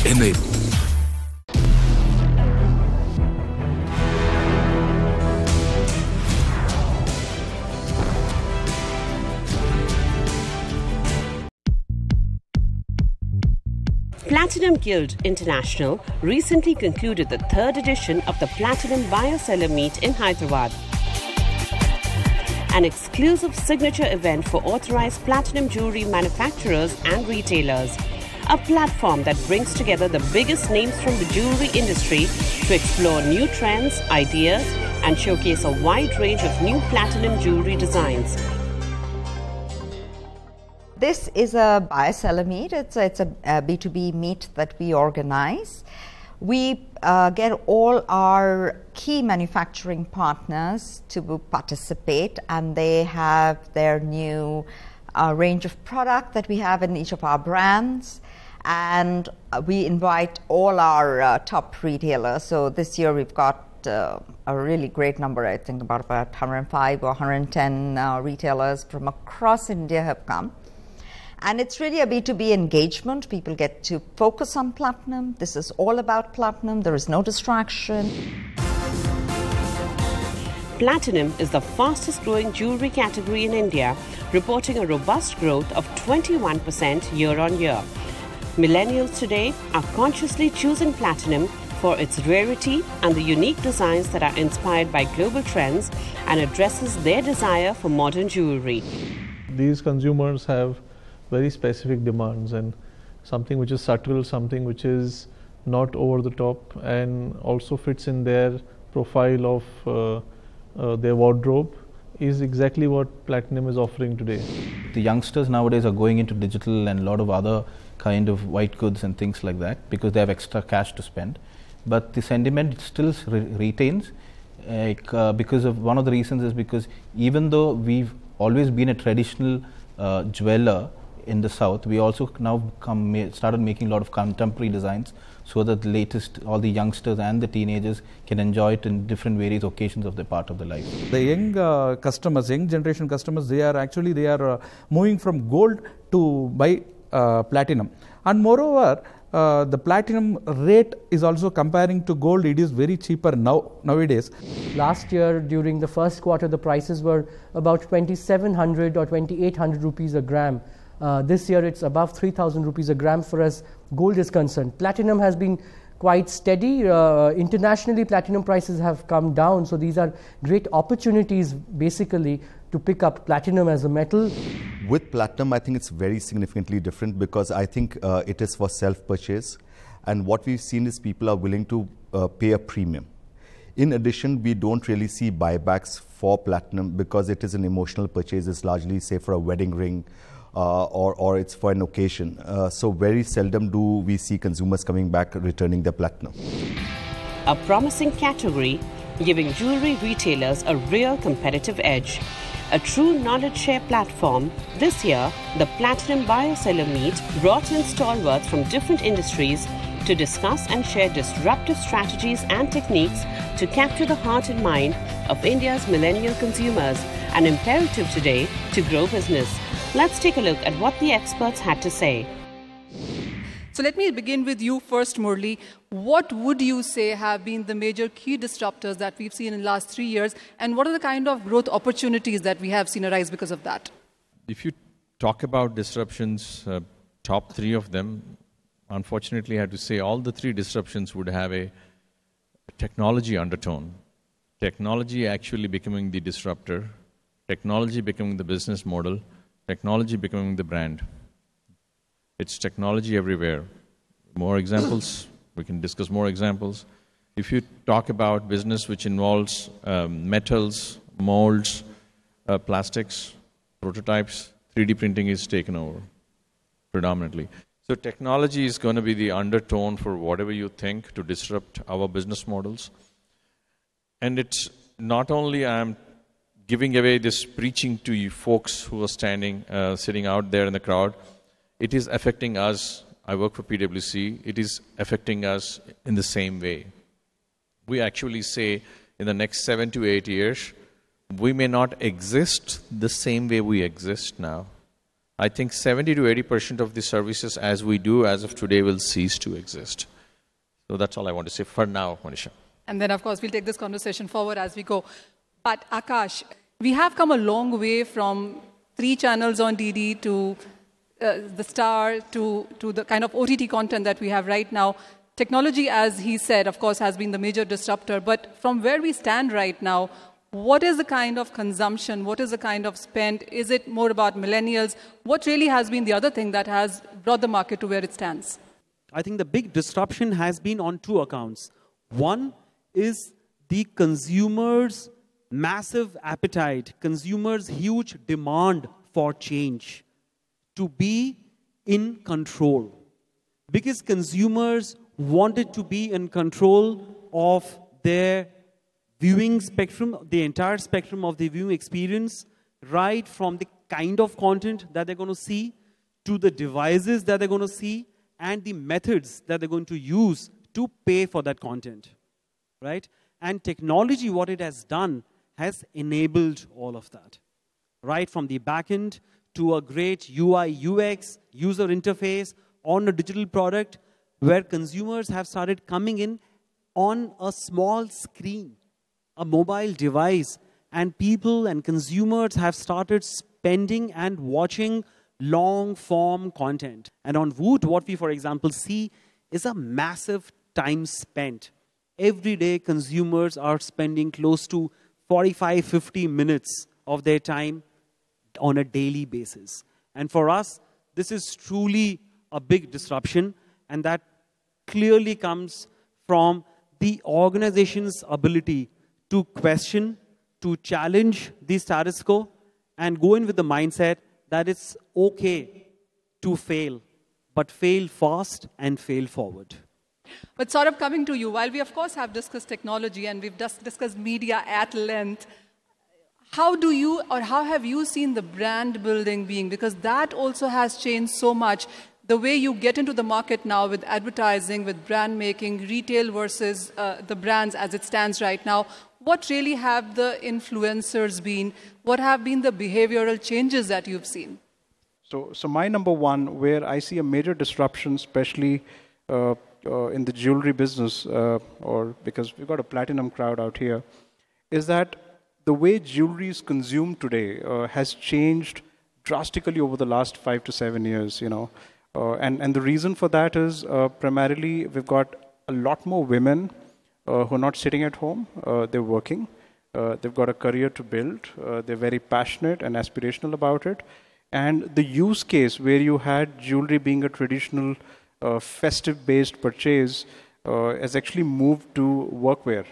Enable. Platinum Guild International recently concluded the third edition of the Platinum Buyer-Seller Meet in Hyderabad, an exclusive signature event for authorized platinum jewelry manufacturers and retailers. A platform that brings together the biggest names from the jewelry industry to explore new trends, ideas, and showcase a wide range of new platinum jewelry designs. This is a buyer-seller meet. It's a B2B meet that we organize. We get all our key manufacturing partners to participate, and they have their new range of product that we have in each of our brands. And we invite all our top retailers. So this year we've got a really great number. I think about 105 or 110 retailers from across India have come. And it's really a B2B engagement. People get to focus on platinum. This is all about platinum. There is no distraction. Platinum is the fastest growing jewelry category in India, reporting a robust growth of 21% year on year. Millennials today are consciously choosing platinum for its rarity and the unique designs that are inspired by global trends and addresses their desire for modern jewelry. These consumers have very specific demands, and something which is subtle, something which is not over the top, and also fits in their profile of their wardrobe is exactly what platinum is offering today. The youngsters nowadays are going into digital and a lot of other kind of white goods and things like that because they have extra cash to spend. But the sentiment still retains because of one of the reasons is because even though we've always been a traditional jeweler in the South, we also now started making a lot of contemporary designs so that the latest, all the youngsters and the teenagers can enjoy it in different various occasions of their part of their life. The young customers, young generation customers, they are moving from gold to buy platinum. And moreover, the platinum rate is also comparing to gold. It is very cheaper nowadays. Last year, during the first quarter, the prices were about 2,700 or 2,800 rupees a gram. This year it's above 3,000 rupees a gram for as gold is concerned. Platinum has been quite steady. Internationally, platinum prices have come down. So these are great opportunities basically to pick up platinum as a metal. With platinum, I think it's very significantly different because I think it is for self-purchase. And what we've seen is people are willing to pay a premium. In addition, we don't really see buybacks for platinum because it is an emotional purchase. It's largely, say, for a wedding ring, or it's for an occasion. So very seldom do we see consumers coming back returning their platinum. A promising category, giving jewelry retailers a real competitive edge. A true knowledge share platform, this year the Platinum Buyer-Seller Meet brought in stalwarts from different industries to discuss and share disruptive strategies and techniques to capture the heart and mind of India's millennial consumers, an imperative today to grow business. Let's take a look at what the experts had to say. So let me begin with you first, Murli. What would you say have been the major key disruptors that we've seen in the last 3 years, and what are the kind of growth opportunities that we have seen arise because of that? If you talk about disruptions, top 3 of them, unfortunately I have to say all the 3 disruptions would have a technology undertone. Technology actually becoming the disruptor, technology becoming the business model, technology becoming the brand. It's technology everywhere. More examples, we can discuss more examples. If you talk about business which involves metals, molds, plastics, prototypes, 3D printing is taken over predominantly. So technology is going to be the undertone for whatever you think to disrupt our business models. And it's not only I'm giving away this preaching to you folks who are standing, sitting out there in the crowd. It is affecting us. I work for PwC. It is affecting us in the same way. We actually say in the next 7 to 8 years, we may not exist the same way we exist now. I think 70 to 80% of the services as we do as of today will cease to exist. So that's all I want to say for now, Manisha. And then, of course, we'll take this conversation forward as we go. But Akash, we have come a long way from 3 channels on DD to the Star to the kind of OTT content that we have right now. Technology, as he said, of course, has been the major disruptor. But from where we stand right now, what is the kind of consumption? What is the kind of spend? Is it more about millennials? What really has been the other thing that has brought the market to where it stands? I think the big disruption has been on 2 accounts. One is the consumers' massive appetite, consumers' huge demand for change, to be in control. Because consumers wanted to be in control of their viewing spectrum, the entire spectrum of the viewing experience, right from the kind of content that they're going to see, to the devices that they're going to see, and the methods that they're going to use to pay for that content, right? And technology, what it has done, has enabled all of that, right from the backend to a great UI, UX, user interface on a digital product where consumers have started coming in on a small screen, a mobile device, and people and consumers have started spending and watching long-form content. And on Voot, what we, for example, see is a massive time spent. Every day, consumers are spending close to 45, 50 minutes of their time on a daily basis. And for us, this is truly a big disruption, and that clearly comes from the organization's ability to question, to challenge the status quo, and go in with the mindset that it's okay to fail, but fail fast and fail forward. But sort of coming to you, while we of course have discussed technology and we've just discussed media at length, how do you or how have you seen the brand building being? Because that also has changed so much. The way you get into the market now with advertising, with brand making, retail versus the brands as it stands right now, what really have the influencers been? What have been the behavioral changes that you've seen? So my number one, where I see a major disruption, especially in the jewelry business, or because we've got a platinum crowd out here, is that the way jewelry is consumed today has changed drastically over the last 5 to 7 years, you know. And the reason for that is primarily we've got a lot more women who are not sitting at home, they're working, they've got a career to build, they're very passionate and aspirational about it. And the use case where you had jewelry being a traditional festive-based purchase has actually moved to workwear,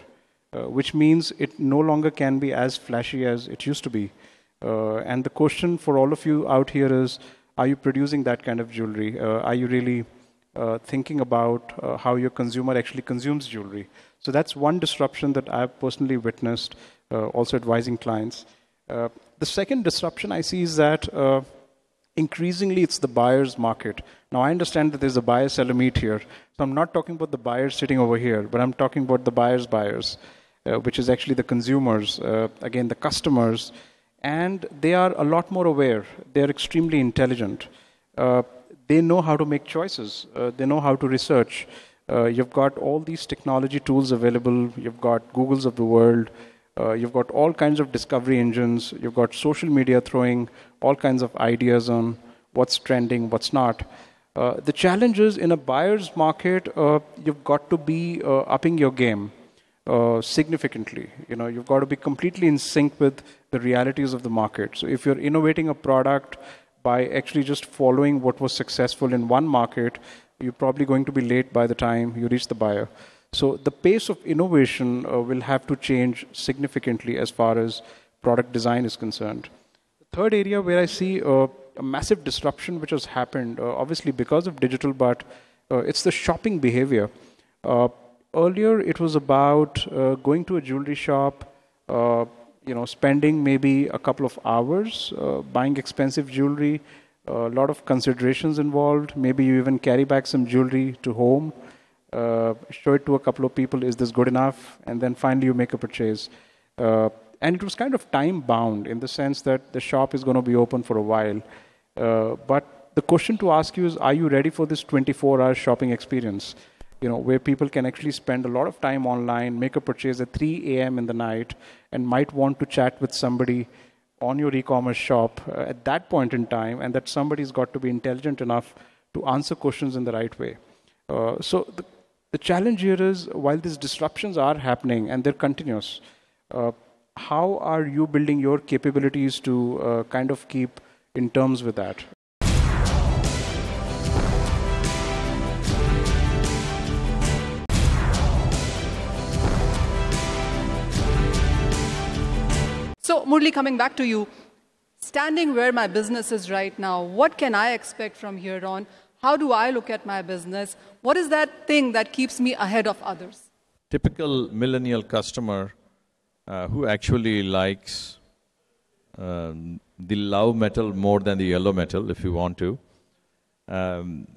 which means it no longer can be as flashy as it used to be. And the question for all of you out here is, are you producing that kind of jewelry? Are you really thinking about how your consumer actually consumes jewelry? So that's one disruption that I've personally witnessed, also advising clients. The second disruption I see is that increasingly it's the buyer's market. Now I understand that there's a buyer-seller meet here. So I'm not talking about the buyers sitting over here, but I'm talking about the buyers' buyers, which is actually the consumers, again, the customers. And they are a lot more aware. They're extremely intelligent. They know how to make choices. They know how to research. You've got all these technology tools available. You've got Googles of the world. You've got all kinds of discovery engines. You've got social media throwing all kinds of ideas on what's trending, what's not. The challenge is in a buyer's market, you've got to be upping your game significantly. You know, you've got to be completely in sync with the realities of the market. So if you're innovating a product by actually just following what was successful in one market, you're probably going to be late by the time you reach the buyer. So the pace of innovation will have to change significantly as far as product design is concerned. The third area where I see a massive disruption which has happened, obviously because of digital, but it's the shopping behavior. Earlier, it was about going to a jewelry shop, spending maybe a couple of hours, buying expensive jewelry, a lot of considerations involved. Maybe you even carry back some jewelry to home, show it to a couple of people, is this good enough? And then finally you make a purchase. And it was kind of time bound in the sense that the shop is going to be open for a while. But the question to ask you is, are you ready for this 24-hour shopping experience? You know, where people can actually spend a lot of time online, make a purchase at 3 a.m. in the night, and might want to chat with somebody on your e-commerce shop at that point in time, and that somebody's got to be intelligent enough to answer questions in the right way. So the challenge here is, while these disruptions are happening and they're continuous, how are you building your capabilities to kind of keep in terms with that? So, Murli, coming back to you, standing where my business is right now, what can I expect from here on? How do I look at my business? What is that thing that keeps me ahead of others? Typical millennial customer who actually likes the love metal more than the yellow metal, if you want to.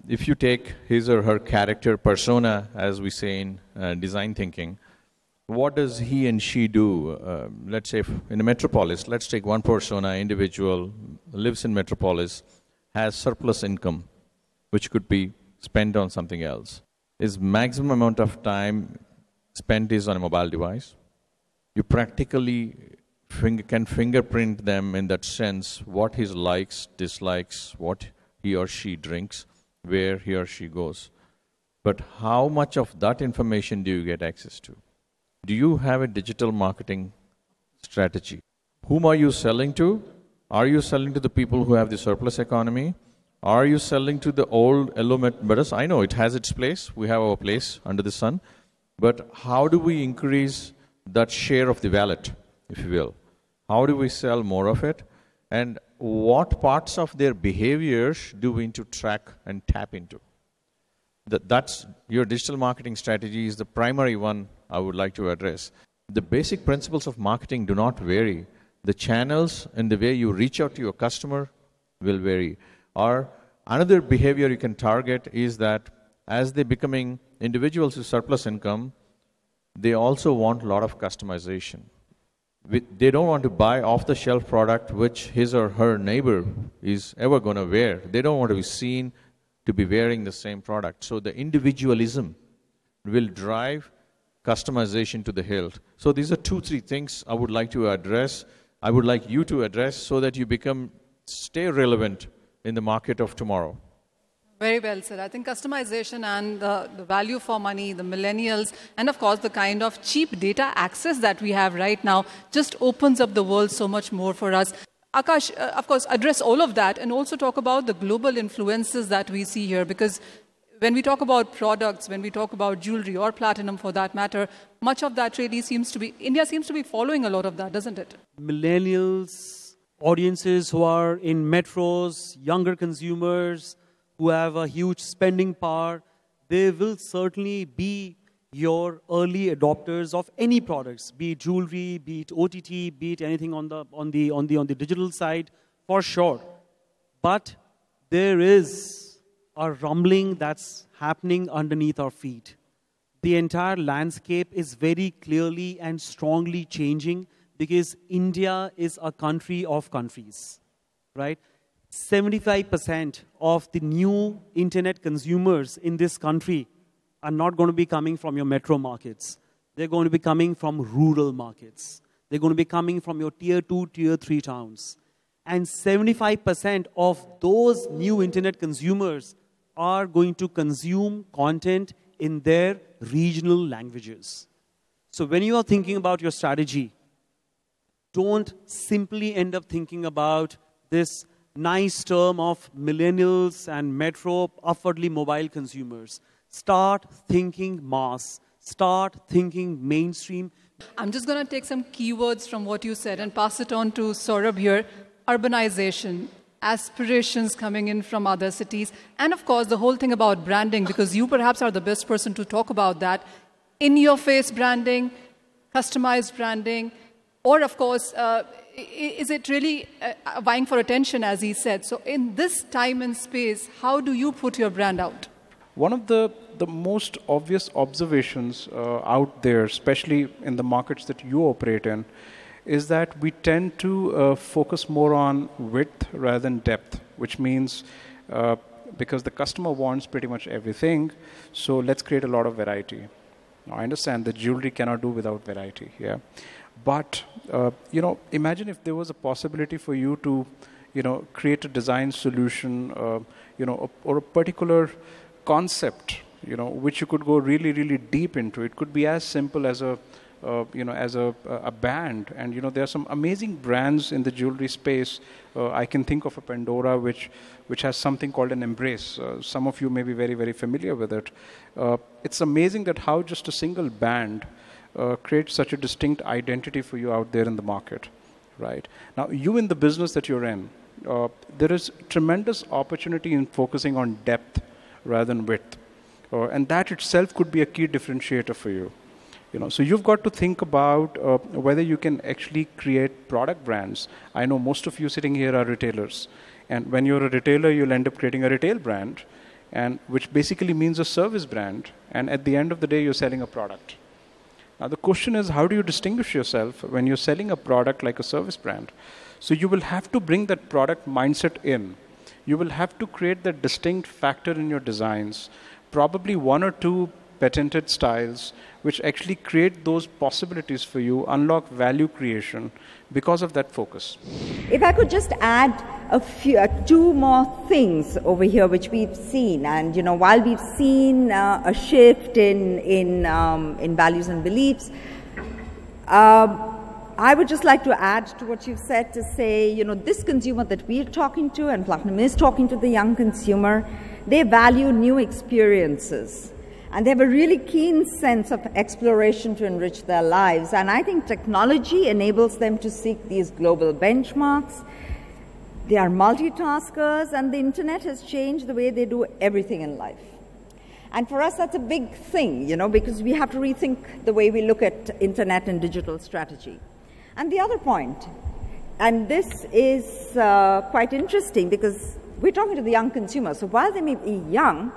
If you take his or her character persona, as we say in design thinking, what does he and she do? Let's say in a metropolis, let's take one persona, individual, lives in metropolis, has surplus income, which could be spent on something else. His maximum amount of time spent is on a mobile device. You practically can fingerprint them in that sense, what his likes, dislikes, what he or she drinks, where he or she goes. But how much of that information do you get access to? Do you have a digital marketing strategy? Whom are you selling to? Are you selling to the people who have the surplus economy? Are you selling to the old element? But I know it has its place. We have our place under the sun. But how do we increase that share of the wallet, if you will? How do we sell more of it? And what parts of their behaviors do we need to track and tap into? That's your digital marketing strategy is the primary one I would like to address. The basic principles of marketing do not vary. The channels and the way you reach out to your customer will vary. Or another behavior you can target is that as they're becoming individuals with surplus income, they also want a lot of customization. They don't want to buy off-the-shelf product which his or her neighbor is ever going to wear. They don't want to be seen to be wearing the same product. So the individualism will drive customization to the hilt. So these are 2-3 things I would like to address. I would like you to address so that you stay relevant in the market of tomorrow. Very well said. I think customization and the value for money, the millennials, and of course the kind of cheap data access that we have right now just opens up the world so much more for us. Akash, of course, address all of that and also talk about the global influences that we see here, because when we talk about products, when we talk about jewelry or platinum for that matter, much of that really India seems to be following a lot of that, doesn't it? Millennials, audiences who are in metros, younger consumers who have a huge spending power, they will certainly be your early adopters of any products, be it jewelry, be it OTT, be it anything on the digital side, for sure. But there is a rumbling that's happening underneath our feet. The entire landscape is very clearly and strongly changing because India is a country of countries, right? 75% of the new internet consumers in this country are not going to be coming from your metro markets. They're going to be coming from rural markets. They're going to be coming from your tier 2, tier 3 towns. And 75% of those new internet consumers are going to consume content in their regional languages. So when you are thinking about your strategy, don't simply end up thinking about this nice term of millennials and metro upwardly mobile consumers. Start thinking mass. Start thinking mainstream. I'm just going to take some keywords from what you said and pass it on to Saurabh here. Urbanization, aspirations coming in from other cities, and of course the whole thing about branding, because you perhaps are the best person to talk about that. In-your-face branding, customized branding, or of course, is it really vying for attention, as he said? So in this time and space, how do you put your brand out? One of the most obvious observations out there, especially in the markets that you operate in, is that we tend to focus more on width rather than depth which means because the customer wants pretty much everything, so let's create a lot of variety. Now, I understand that jewelry cannot do without variety, yeah. But, imagine if there was a possibility for you to, create a design solution, or a particular concept, which you could go really, really deep into. It could be as simple as a band. And, there are some amazing brands in the jewelry space. I can think of a Pandora, which has something called an embrace. Some of you may be very, very familiar with it. It's amazing that how just a single band creates such a distinct identity for you out there in the market, right? Now, you in the business that you're in, there is tremendous opportunity in focusing on depth rather than width. And that itself could be a key differentiator for you. So you've got to think about whether you can actually create product brands. I know most of you sitting here are retailers. And when you're a retailer, you'll end up creating a retail brand, and which basically means a service brand. And at the end of the day, you're selling a product. Now, the question is, how do you distinguish yourself when you're selling a product like a service brand? So you will have to bring that product mindset in. You will have to create that distinct factor in your designs, probably 1 or 2 patented styles, which actually create those possibilities for you, unlock value creation because of that focus. If I could just add a few, 2 more things over here which we've seen, and while we've seen a shift in values and beliefs, I would just like to add to what you've said to say, this consumer that we're talking to, and Platinum is talking to the young consumer, they value new experiences. And they have a really keen sense of exploration to enrich their lives. And I think technology enables them to seek these global benchmarks. They are multitaskers, and the internet has changed the way they do everything in life. And for us, that's a big thing, because we have to rethink the way we look at internet and digital strategy. And the other point, and this is quite interesting because we're talking to the young consumer. So while they may be young,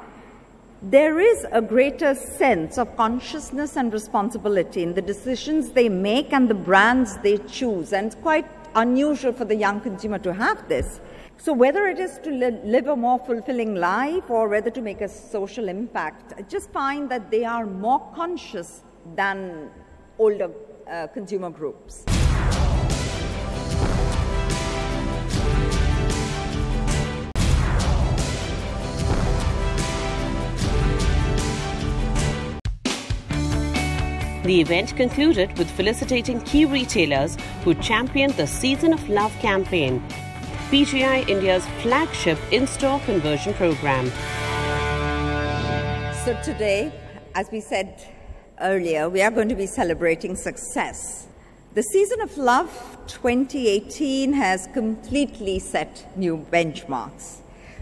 there is a greater sense of consciousness and responsibility in the decisions they make and the brands they choose. And it's quite unusual for the young consumer to have this. So whether it is to live a more fulfilling life or whether to make a social impact, I just find that they are more conscious than older consumer groups. The event concluded with felicitating key retailers who championed the Season of Love campaign, PGI India's flagship in-store conversion program. So today, as we said earlier, we are going to be celebrating success. The Season of Love 2018 has completely set new benchmarks.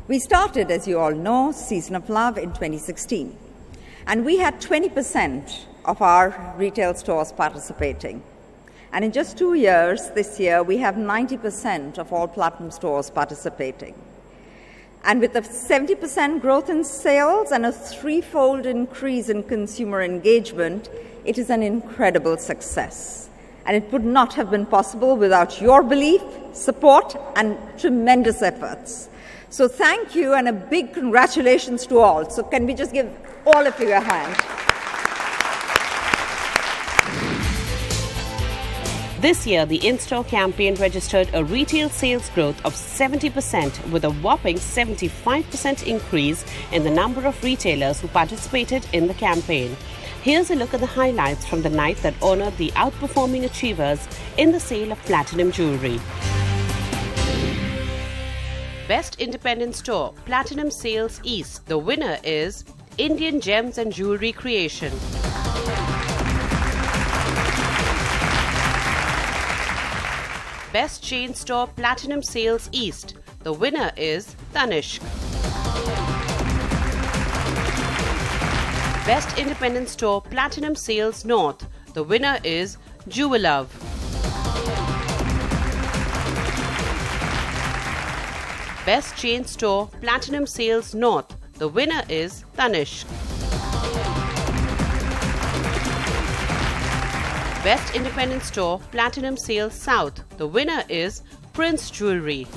We started, as you all know, Season of Love in 2016, and we had 20% of our retail stores participating. And in just 2 years, this year, we have 90% of all Platinum stores participating. And with a 70% growth in sales and a 3-fold increase in consumer engagement, it is an incredible success. And it would not have been possible without your belief, support, and tremendous efforts. So thank you, and a big congratulations to all. So can we just give all of you a hand? This year, the in-store campaign registered a retail sales growth of 70% with a whopping 75% increase in the number of retailers who participated in the campaign. Here's a look at the highlights from the night that honored the outperforming achievers in the sale of platinum jewelry. Best Independent Store, Platinum Sales East. The winner is Indian Gems and Jewelry Creation. Best Chain Store, Platinum Sales East. The winner is Tanishq. Best Independent Store, Platinum Sales North. The winner is Jewelove. Best Chain Store, Platinum Sales North. The winner is Tanishq. Best Independent Store, Platinum Sales South. The winner is Prince Jewelry.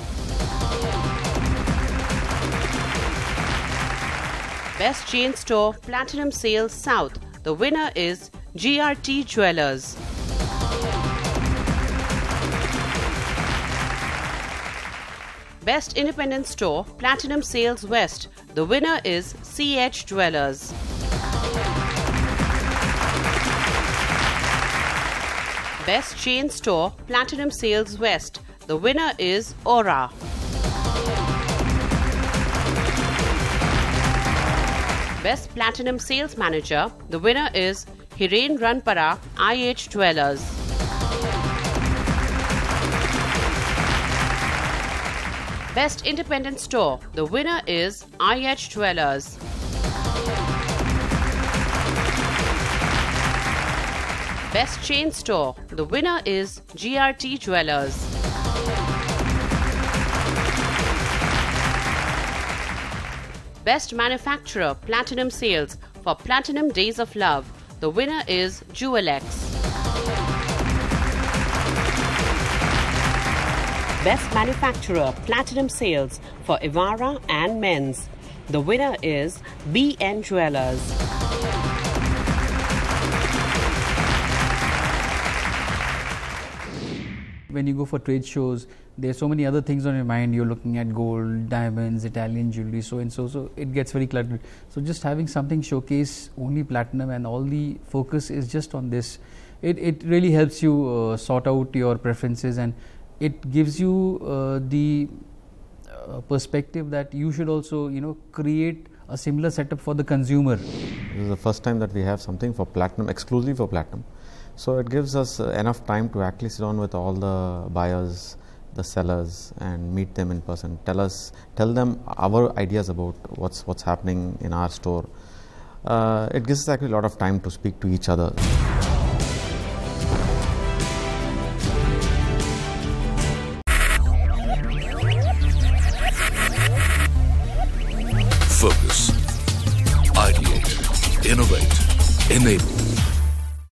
Best Chain Store Platinum Sales South. The winner is GRT Jewelers. Best Independent Store Platinum Sales West. The winner is CH Jewelers. Best Chain Store Platinum Sales West. The winner is Aura. Best Platinum Sales Manager. The winner is Hiren Ranpara, IH Jewelers. Best Independent Store. The winner is IH Jewelers. Best Chain Store. The winner is GRT Jewelers. Best Manufacturer Platinum Sales for Platinum Days of Love. The winner is Jewelex. Best Manufacturer Platinum Sales for Ivara and Men's. The winner is BN Jewelers. When you go for trade shows, there's so many other things on your mind. You're looking at gold, diamonds, Italian jewelry, so and so. So it gets very cluttered. So just having something showcase only platinum and all the focus is just on this. It really helps you sort out your preferences, and it gives you the perspective that you should also, create a similar setup for the consumer. This is the first time that we have something for platinum, exclusively for platinum. So it gives us enough time to actually sit down with all the buyers, the sellers, and meet them in person. Tell them our ideas about what's happening in our store. It gives us actually a lot of time to speak to each other. Focus, ideate, innovate, enable.